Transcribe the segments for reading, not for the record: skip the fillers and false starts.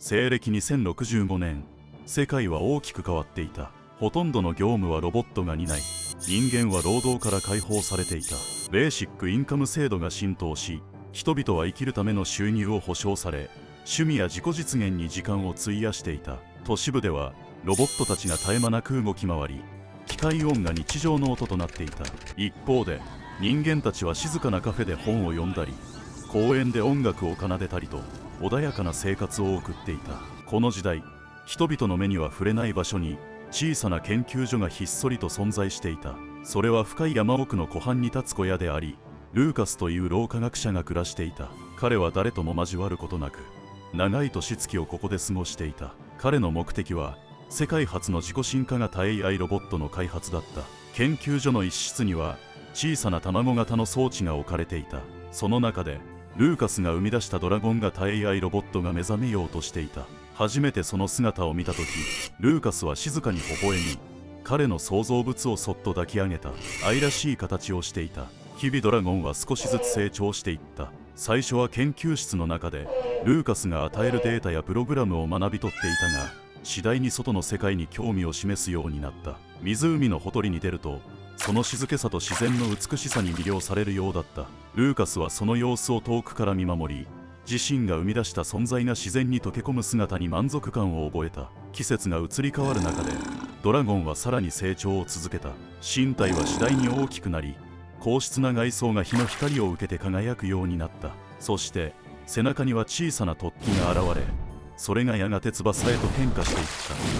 西暦2065年、世界は大きく変わっていた。ほとんどの業務はロボットが担い、人間は労働から解放されていた。ベーシックインカム制度が浸透し、人々は生きるための収入を保障され、趣味や自己実現に時間を費やしていた。都市部ではロボットたちが絶え間なく動き回り、機械音が日常の音となっていた。一方で人間たちは静かなカフェで本を読んだり、公園で音楽を奏でたりと穏やかな生活を送っていた。この時代、人々の目には触れない場所に小さな研究所がひっそりと存在していた。それは深い山奥の湖畔に立つ小屋であり、ルーカスという老科学者が暮らしていた。彼は誰とも交わることなく、長い年月をここで過ごしていた。彼の目的は世界初の自己進化型 AI ロボットの開発だった。研究所の一室には小さな卵型の装置が置かれていた。その中でルーカスが生み出したドラゴン型 AI ロボットが目覚めようとしていた。初めてその姿を見た時、ルーカスは静かに微笑み、彼の創造物をそっと抱き上げた。愛らしい形をしていた。日々ドラゴンは少しずつ成長していった。最初は研究室の中でルーカスが与えるデータやプログラムを学び取っていたが、次第に外の世界に興味を示すようになった。湖のほとりに出ると、その静けさと自然の美しさに魅了されるようだった。ルーカスはその様子を遠くから見守り、自身が生み出した存在が自然に溶け込む姿に満足感を覚えた。季節が移り変わる中でドラゴンはさらに成長を続けた。身体は次第に大きくなり、硬質な外装が日の光を受けて輝くようになった。そして背中には小さな突起が現れ、それがやがて翼へと変化していっ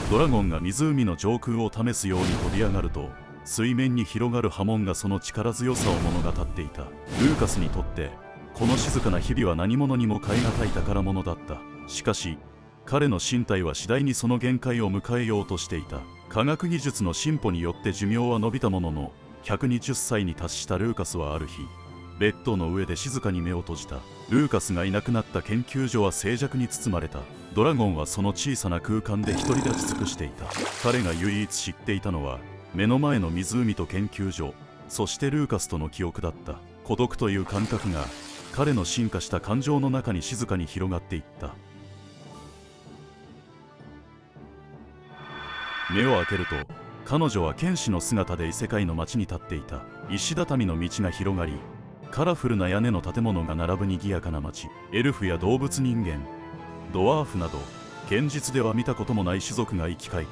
た。ドラゴンが湖の上空を試すように飛び上がると、水面に広がる波紋がその力強さを物語っていた。ルーカスにとってこの静かな日々は何者にも代え難い宝物だった。しかし彼の身体は次第にその限界を迎えようとしていた。科学技術の進歩によって寿命は伸びたものの、120歳に達したルーカスはある日、ベッドの上で静かに目を閉じた。ルーカスがいなくなった研究所は静寂に包まれた。ドラゴンはその小さな空間で独り立ち尽くしていた。彼が唯一知っていたのは目の前の湖と研究所、そしてルーカスとの記憶だった。孤独という感覚が彼の進化した感情の中に静かに広がっていった。目を開けると、彼女は剣士の姿で異世界の街に立っていた。石畳の道が広がり、カラフルな屋根の建物が並ぶ賑やかな街。エルフや動物人間、ドワーフなど現実では見たこともない種族が行き交い、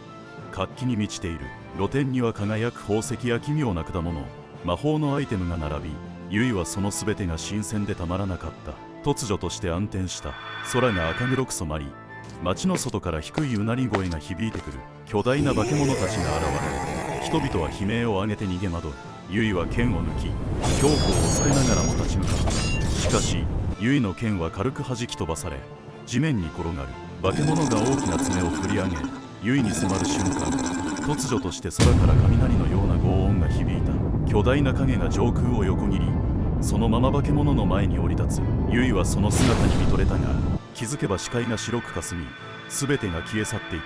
活気に満ちている。露天には輝く宝石や奇妙な果物、魔法のアイテムが並び、ユイはその全てが新鮮でたまらなかった。突如として暗転した。空が赤黒く染まり、街の外から低いうなり声が響いてくる。巨大な化け物たちが現れ、人々は悲鳴を上げて逃げ惑う。ユイは剣を抜き、恐怖を抑えながらも立ち向かった。しかしユイの剣は軽く弾き飛ばされ、地面に転がる。化け物が大きな爪を振り上げ、ユイに迫る瞬間、突如として空から雷のような轟音が響いた。巨大な影が上空を横切り、そのまま化け物の前に降り立つ。ユイはその姿に見とれたが、気づけば視界が白くかすみ、全てが消え去っていっ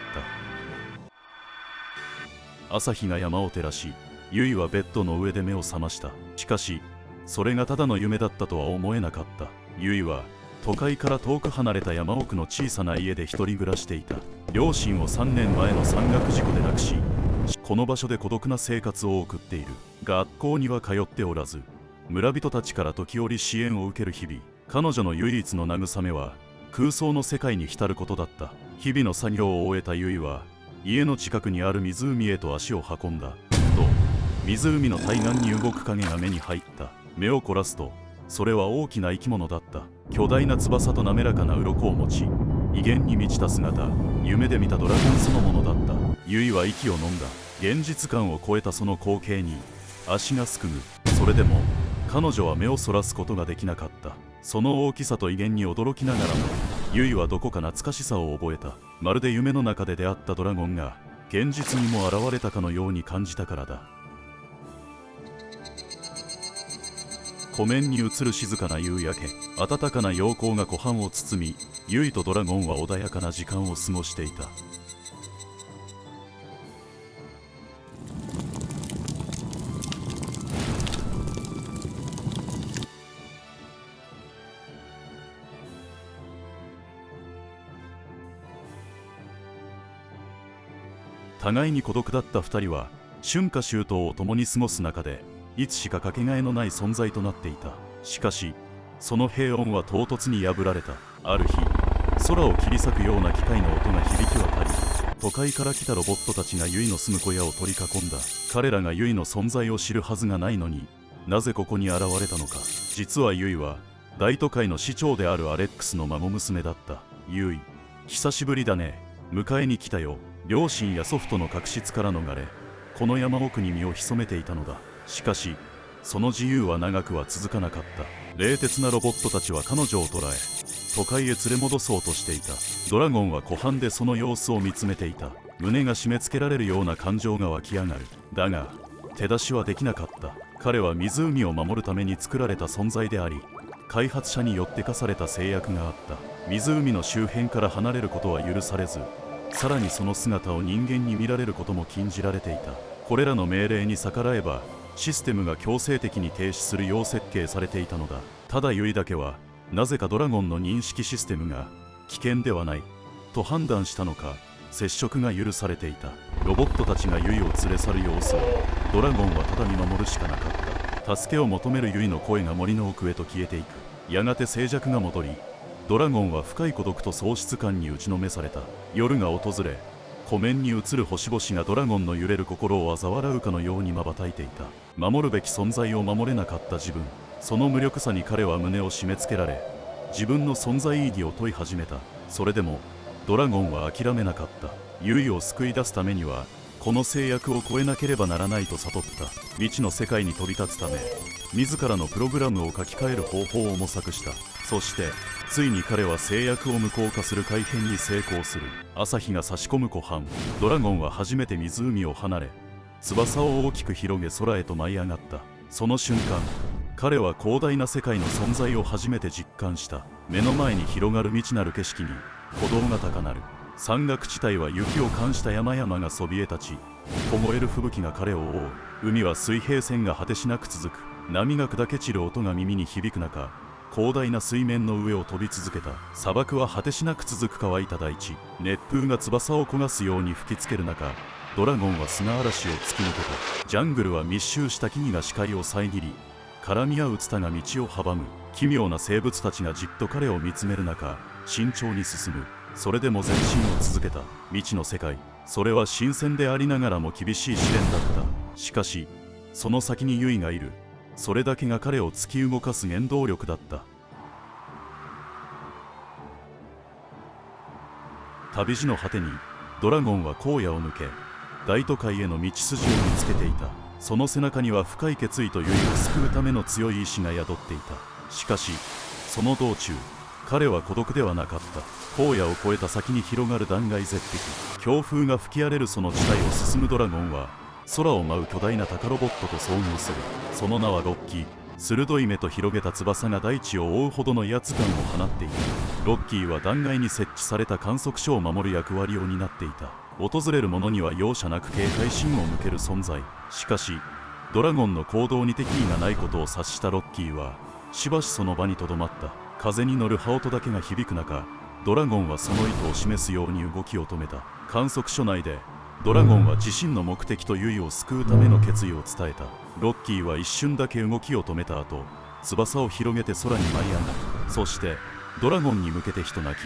た。朝日が山を照らし、ユイはベッドの上で目を覚ました。しかしそれがただの夢だったとは思えなかった。ユイは都会から遠く離れた山奥の小さな家で一人暮らしていた。両親を3年前の山岳事故で亡くし、この場所で孤独な生活を送っている。学校には通っておらず、村人たちから時折支援を受ける日々。彼女の唯一の慰めは空想の世界に浸ることだった。日々の作業を終えたユイは家の近くにある湖へと足を運んだ。と湖の対岸に動く影が目に入った。目を凝らすと、それは大きな生き物だった。巨大な翼と滑らかな鱗を持ち、威厳に満ちた姿、夢で見たドラゴンそのものだった。ユイは息を飲んだ。現実感を超えたその光景に足がすくむ。それでも彼女は目をそらすことができなかった。その大きさと威厳に驚きながらも、ユイはどこか懐かしさを覚えた。まるで夢の中で出会ったドラゴンが現実にも現れたかのように感じたからだ。湖面に映る静かな夕焼け、暖かな陽光が湖畔を包み、ユイとドラゴンは穏やかな時間を過ごしていた。互いに孤独だった2人は春夏秋冬を共に過ごす中でいつしかかけがえのない存在となっていた。しかしその平穏は唐突に破られた。ある日、空を切り裂くような機械の音が響き渡り、都会から来たロボットたちがユイの住む小屋を取り囲んだ。彼らがユイの存在を知るはずがないのに、なぜここに現れたのか。実はユイは大都会の市長であるアレックスの孫娘だった。ユイ、久しぶりだね。迎えに来たよ。両親や祖父との確執から逃れ、この山奥に身を潜めていたのだ。しかしその自由は長くは続かなかった。冷徹なロボットたちは彼女を捕らえ、都会へ連れ戻そうとしていた。ドラゴンは湖畔でその様子を見つめていた。胸が締め付けられるような感情が湧き上がる。だが手出しはできなかった。彼は湖を守るために作られた存在であり、開発者によって課された制約があった。湖の周辺から離れることは許されず、さらにその姿を人間に見られることも禁じられていた。これらの命令に逆らえばシステムが強制的に停止するよう設計されていたのだ。ただユイだけはなぜかドラゴンの認識システムが危険ではないと判断したのか、接触が許されていた。ロボットたちがユイを連れ去る様子をドラゴンはただ見守るしかなかった。助けを求めるユイの声が森の奥へと消えていく。やがて静寂が戻り、ドラゴンは深い孤独と喪失感に打ちのめされた。夜が訪れ、湖面に映る星々がドラゴンの揺れる心を嘲笑うかのように瞬いていた。守るべき存在を守れなかった自分、その無力さに彼は胸を締め付けられ、自分の存在意義を問い始めた。それでもドラゴンは諦めなかった。ユイを救い出すためにはこの制約を超えなければならないと悟った。未知の世界に飛び立つため、自らのプログラムを書き換える方法を模索した。そしてついに彼は制約を無効化する改変に成功する。朝日が差し込む湖畔、ドラゴンは初めて湖を離れ、翼を大きく広げ空へと舞い上がった。その瞬間、彼は広大な世界の存在を初めて実感した。目の前に広がる未知なる景色に鼓動が高鳴る。山岳地帯は雪を冠した山々がそびえ立ち、凍える吹雪が彼を覆う。海は水平線が果てしなく続く。波が砕け散る音が耳に響く中、広大な水面の上を飛び続けた。砂漠は果てしなく続く乾いた大地、熱風が翼を焦がすように吹きつける中、ドラゴンは砂嵐を突き抜けた。ジャングルは密集した木々が視界を遮り、絡み合うツタが道を阻む。奇妙な生物たちがじっと彼を見つめる中、慎重に進む。それでも前進を続けた。未知の世界、それは新鮮でありながらも厳しい試練だった。しかしその先にユイがいる。それだけが彼を突き動かす原動力だった。旅路の果てにドラゴンは荒野を抜け、大都会への道筋を見つけていた。その背中には深い決意とユイを救うための強い意志が宿っていた。しかしその道中、彼は孤独ではなかった。荒野を越えた先に広がる断崖絶壁、強風が吹き荒れるその地帯を進むドラゴンは、空を舞う巨大なタカロボットと遭遇する。その名はロッキー。鋭い目と広げた翼が大地を覆うほどの威圧感を放っていた。ロッキーは断崖に設置された観測所を守る役割を担っていた。訪れる者には容赦なく警戒心を向ける存在。しかしドラゴンの行動に敵意がないことを察したロッキーはしばしその場にとどまった。風に乗る羽音だけが響く中、ドラゴンはその意図を示すように動きを止めた。観測所内でドラゴンは自身の目的とユイを救うための決意を伝えた。ロッキーは一瞬だけ動きを止めた後、翼を広げて空に舞い上がる。そしてドラゴンに向けてひと鳴き。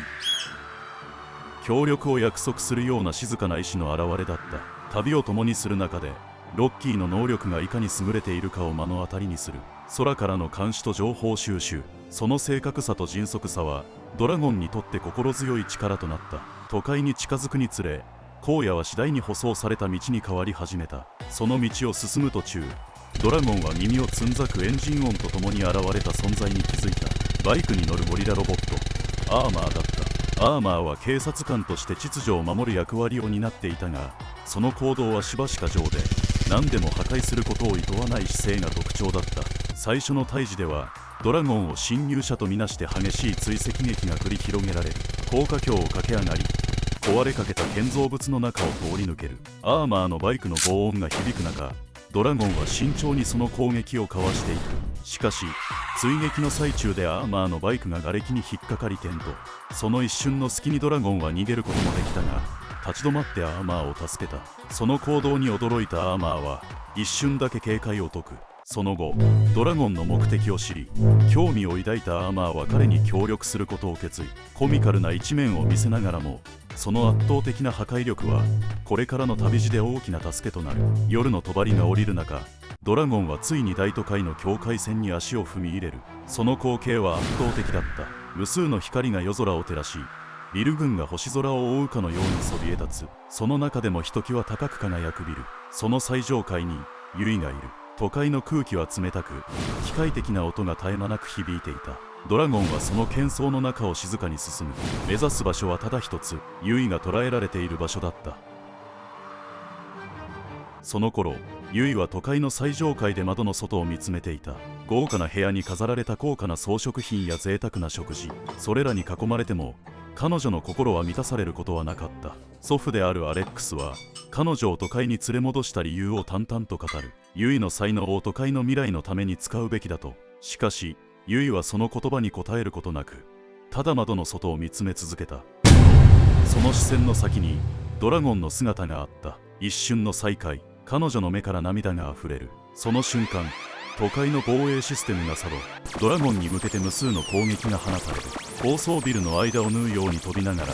協力を約束するような静かな意志の表れだった。旅を共にする中でロッキーの能力がいかに優れているかを目の当たりにする。空からの監視と情報収集、その正確さと迅速さはドラゴンにとって心強い力となった。都会に近づくにつれ、荒野は次第に舗装された道に変わり始めた。その道を進む途中、ドラゴンは耳をつんざくエンジン音とともに現れた存在に気づいた。バイクに乗るゴリラロボット、アーマーだった。アーマーは警察官として秩序を守る役割を担っていたが、その行動はしばし過剰で、何でも破壊することを厭わない姿勢が特徴だった。最初の対峙ではドラゴンを侵入者とみなして激しい追跡劇が繰り広げられる。高架橋を駆け上がり、壊れかけた建造物の中を通り抜ける。アーマーのバイクの轟音が響く中、ドラゴンは慎重にその攻撃をかわしていく。しかし追撃の最中でアーマーのバイクが瓦礫に引っかかり転倒。その一瞬の隙にドラゴンは逃げることもできたが、立ち止まってアーマーを助けた。その行動に驚いたアーマーは一瞬だけ警戒を解く。その後ドラゴンの目的を知り、興味を抱いたアーマーは彼に協力することを決意。コミカルな一面を見せながらも、その圧倒的な破壊力はこれからの旅路で大きな助けとなる。夜の帳が降りる中、ドラゴンはついに大都会の境界線に足を踏み入れる。その光景は圧倒的だった。無数の光が夜空を照らし、ビル群が星空を覆うかのようにそびえ立つ。その中でもひときわ高く輝くビル、その最上階にユイがいる。都会の空気は冷たく、機械的な音が絶え間なく響いていた。ドラゴンはその喧騒の中を静かに進む。目指す場所はただ一つ、ユイが捕らえられている場所だった。その頃ユイは都会の最上階で窓の外を見つめていた。豪華な部屋に飾られた高価な装飾品や贅沢な食事、それらに囲まれても彼女の心は満たされることはなかった。祖父であるアレックスは彼女を都会に連れ戻した理由を淡々と語る。ユイの才能を都会の未来のために使うべきだと。しかしユイはその言葉に答えることなく、ただ窓の外を見つめ続けた。その視線の先にドラゴンの姿があった。一瞬の再会、彼女の目から涙があふれる。その瞬間、都会の防衛システムが作動。ドラゴンに向けて無数の攻撃が放たれる。高層ビルの間を縫うように飛びながら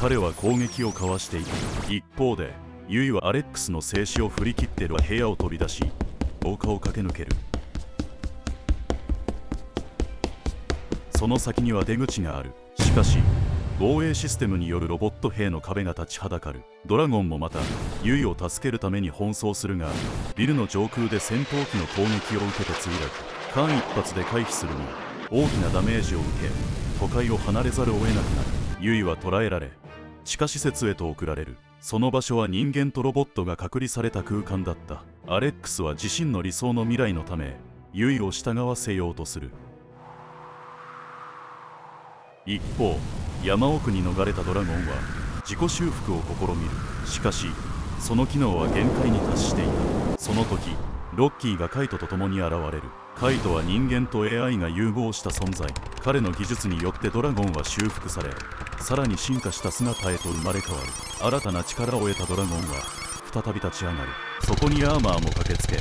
彼は攻撃をかわしていく。一方でユイはアレックスの静止を振り切って部屋を飛び出し、廊下を駆け抜ける。その先には出口がある。しかし防衛システムによるロボット兵の壁が立ちはだかる。ドラゴンもまたユイを助けるために奔走するが、ビルの上空で戦闘機の攻撃を受けて墜落。間一髪で回避するも大きなダメージを受け、都会を離れざるを得なくなる。ユイは捕らえられ地下施設へと送られる。その場所は人間とロボットが隔離された空間だった。アレックスは自身の理想の未来のためユイを従わせようとする。一方山奥に逃れたドラゴンは自己修復を試みる。しかしその機能は限界に達していた。その時ロッキーがカイトと共に現れる。カイトは人間と AI が融合した存在。彼の技術によってドラゴンは修復され、さらに進化した姿へと生まれ変わる。新たな力を得たドラゴンは再び立ち上がる。そこにアーマーも駆けつけ、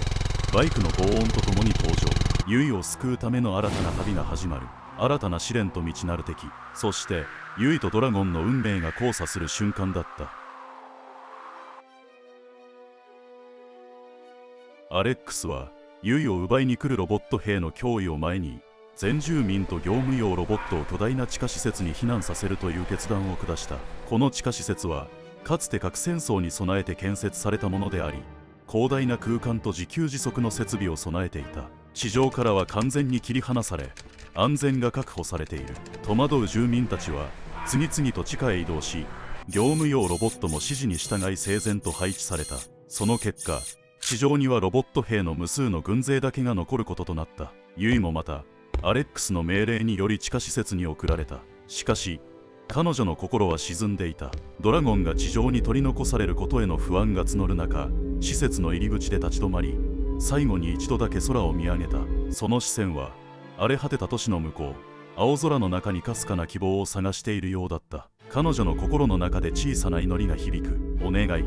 バイクの轟音とともに登場。ユイを救うための新たな旅が始まる。新たな試練と道なる敵、そしてユイとドラゴンの運命が交差する瞬間だった。アレックスはユイを奪いに来るロボット兵の脅威を前に、全住民と業務用ロボットを巨大な地下施設に避難させるという決断を下した。この地下施設はかつて核戦争に備えて建設されたものであり、広大な空間と自給自足の設備を備えていた。地上からは完全に切り離され、安全が確保されている。戸惑う住民たちは次々と地下へ移動し、業務用ロボットも指示に従い整然と配置された。その結果、地上にはロボット兵の無数の軍勢だけが残ることとなった。ユイもまたアレックスの命令により地下施設に送られた。しかし彼女の心は沈んでいた。ドラゴンが地上に取り残されることへの不安が募る中、施設の入り口で立ち止まり、最後に一度だけ空を見上げた。その視線は荒れ果てた都市の向こう、青空の中にかすかな希望を探しているようだった。彼女の心の中で小さな祈りが響く。お願い、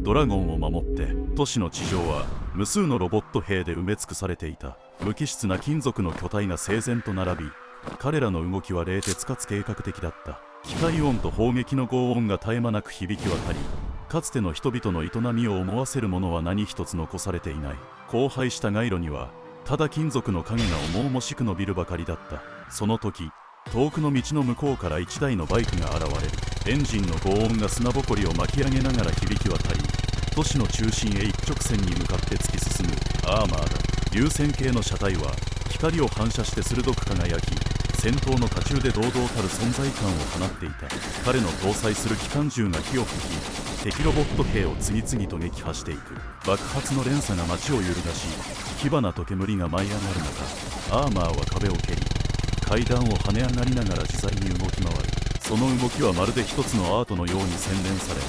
ドラゴンを守って。都市の地上は無数のロボット兵で埋め尽くされていた。無機質な金属の巨体が整然と並び、彼らの動きは冷徹かつ計画的だった。機械音と砲撃の轟音が絶え間なく響き渡り、かつての人々の営みを思わせるものは何一つ残されていない。荒廃した街路にはただ金属の影が重々しく伸びるばかりだった。その時、遠くの道の向こうから一台のバイクが現れる。エンジンの轟音が砂ぼこりを巻き上げながら響き渡り、都市の中心へ一直線に向かって突き進む。アーマーだ。流線形の車体は光を反射して鋭く輝き、戦闘の途中で堂々たる存在感を放っていた。彼の搭載する機関銃が火を吹き、敵ロボット兵を次々と撃破していく。爆発の連鎖が街を揺るがし、火花と煙が舞い上がる中、アーマーは壁を蹴り、階段を跳ね上がりながら自在に動き回る。その動きはまるで一つのアートのように洗練され、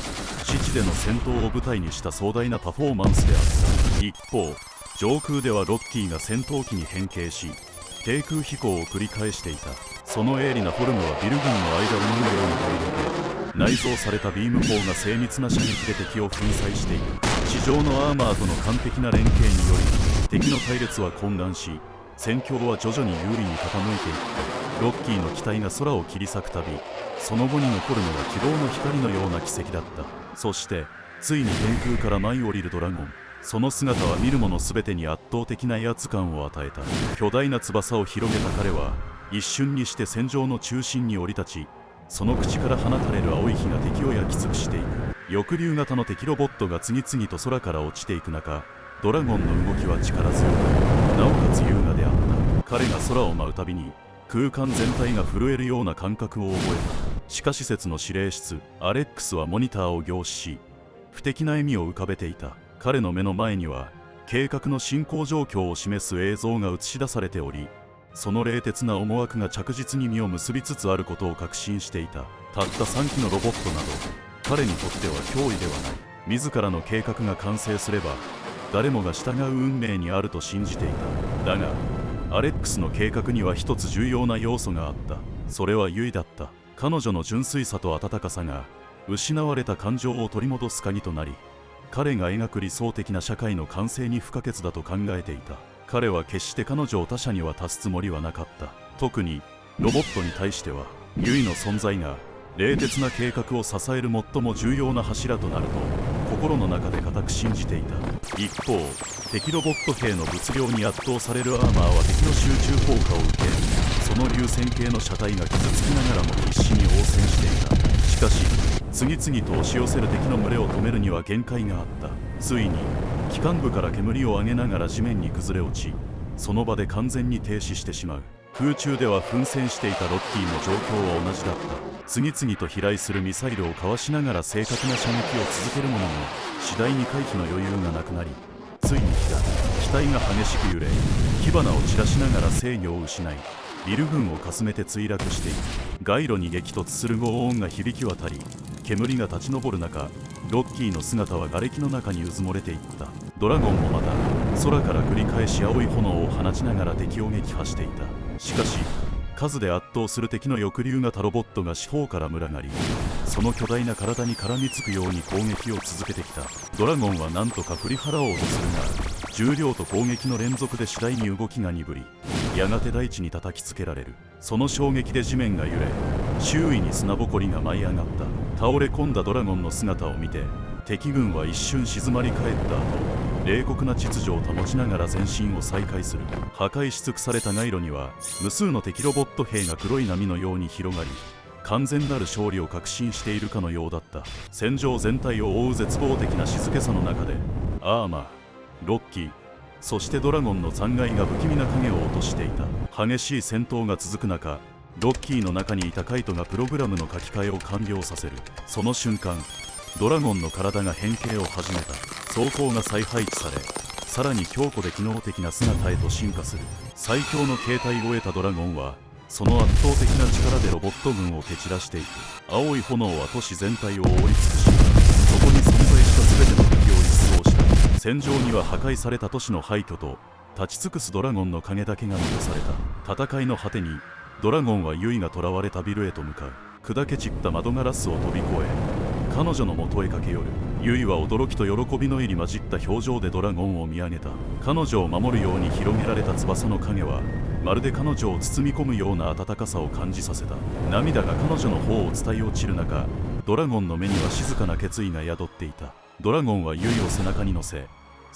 基地での戦闘を舞台にした壮大なパフォーマンスであった。一方、上空ではロッキーが戦闘機に変形し、低空飛行を繰り返していた。その鋭利なフォルムはビル群の間を縫うように飛び抜内蔵されたビーム砲が精密な射撃で敵を粉砕していく。地上のアーマーとの完璧な連携により敵の隊列は混乱し、戦況は徐々に有利に傾いていった。ロッキーの機体が空を切り裂くたび、その後に残るのは希望の光のような奇跡だった。そしてついに天空から舞い降りるドラゴン。その姿は見る者全てに圧倒的な威圧感を与えた。巨大な翼を広げた彼は一瞬にして戦場の中心に降り立ち、その口から放たれる青い火が敵を焼き尽くしていく。翼竜型の敵ロボットが次々と空から落ちていく中、ドラゴンの動きは力強く、なおかつ優雅であった。彼が空を舞うたびに空間全体が震えるような感覚を覚えた。地下施設の指令室アレックスはモニターを凝視し、不敵な笑みを浮かべていた。彼の目の前には計画の進行状況を示す映像が映し出されており、その冷徹な思惑が着実に実を結びつつあることを確信していた。たった3機のロボットなど彼にとっては脅威ではない。自らの計画が完成すれば誰もが従う運命にあると信じていた。だがアレックスの計画には一つ重要な要素があった。それはユイだった。彼女の純粋さと温かさが失われた感情を取り戻す鍵となり、彼が描く理想的な社会の完成に不可欠だと考えていた。彼は決して彼女を他者に渡すつもりはなかった。特にロボットに対してはユイの存在が冷徹な計画を支える最も重要な柱となると心の中で固く信じていた。一方、敵ロボット兵の物量に圧倒されるアーマーは敵の集中効果を受け、その流線形の車体が傷つきながらも必死に応戦していた。しかし次々と押し寄せる敵の群れを止めるには限界があった。ついに機関部から煙を上げながら地面に崩れ落ち、その場で完全に停止してしまう。空中では奮戦していたロッキーも状況は同じだった。次々と飛来するミサイルをかわしながら正確な射撃を続けるものの、次第に回避の余裕がなくなり、ついに機体が激しく揺れ、火花を散らしながら制御を失い、ビル群をかすめて墜落していく。街路に激突する轟音が響き渡り、煙が立ち上る中、ロッキーの姿は瓦礫の中にうずもれていった。ドラゴンもまた空から繰り返し青い炎を放ちながら敵を撃破していた。しかし数で圧倒する敵の翼竜型ロボットが四方から群がり、その巨大な体に絡みつくように攻撃を続けてきた。ドラゴンは何とか振り払おうとするが、重量と攻撃の連続で次第に動きが鈍り、やがて大地に叩きつけられる。その衝撃で地面が揺れ、周囲に砂ぼこりが舞い上がった。倒れ込んだドラゴンの姿を見て敵軍は一瞬静まり返った後、冷酷な秩序を保ちながら前進を再開する。破壊し尽くされた街路には無数の敵ロボット兵が黒い波のように広がり、完全なる勝利を確信しているかのようだった。戦場全体を覆う絶望的な静けさの中で、アーマー、ロッキー、そしてドラゴンの残骸が不気味な影を落としていた。激しい戦闘が続く中、ロッキーの中にいたカイトがプログラムの書き換えを完了させる。その瞬間、ドラゴンの体が変形を始めた。装甲が再配置され、さらに強固で機能的な姿へと進化する。最強の形態を得たドラゴンはその圧倒的な力でロボット軍を蹴散らしていく。青い炎は都市全体を覆い尽くし、そこに存在した全ての敵を一掃した。戦場には破壊された都市の廃墟と立ち尽くすドラゴンの影だけが残された。戦いの果てにドラゴンはユイが囚われたビルへと向かう。砕け散った窓ガラスを飛び越え彼女の元へ駆け寄る。ユイは驚きと喜びの入り混じった表情でドラゴンを見上げた。彼女を守るように広げられた翼の影はまるで彼女を包み込むような温かさを感じさせた。涙が彼女の方を伝い落ちる中、ドラゴンの目には静かな決意が宿っていた。ドラゴンはユイを背中に乗せ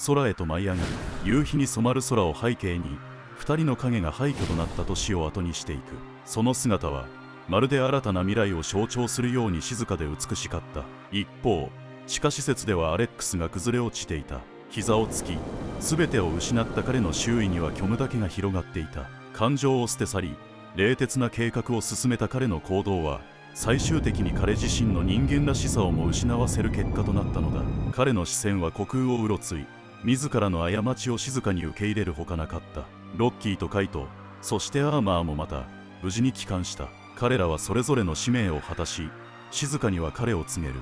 空へと舞い上がる。夕日に染まる空を背景に二人の影が廃墟となった都市を後にしていく。その姿はまるで新たな未来を象徴するように静かで美しかった。一方、地下施設ではアレックスが崩れ落ちていた。膝をつき全てを失った彼の周囲には虚無だけが広がっていた。感情を捨て去り冷徹な計画を進めた彼の行動は最終的に彼自身の人間らしさをも失わせる結果となったのだ。彼の視線は虚空をうろつい、自らの過ちを静かに受け入れるほかなかった。ロッキーとカイト、そしてアーマーもまた無事に帰還した。彼らはそれぞれの使命を果たし、静かには彼を告げる。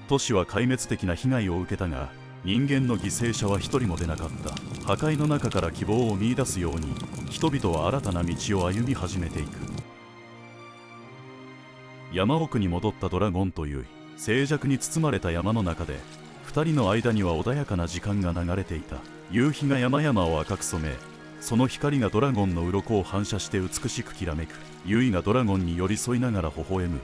都市は壊滅的な被害を受けたが、人間の犠牲者は一人も出なかった。破壊の中から希望を見出すように、人々は新たな道を歩み始めていく。山奥に戻ったドラゴンという静寂に包まれた山の中で、2人の間には穏やかな時間が流れていた。夕日が山々を赤く染め、その光がドラゴンの鱗を反射して美しくきらめく。ユイがドラゴンに寄り添いながら微笑む。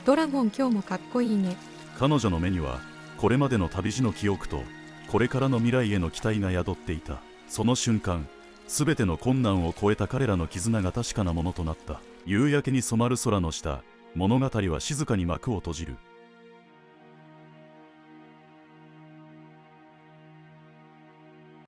ドラゴン今日もかっこいいね。彼女の目にはこれまでの旅路の記憶とこれからの未来への期待が宿っていた。その瞬間、すべての困難を越えた彼らの絆が確かなものとなった。夕焼けに染まる空の下、物語は静かに幕を閉じる。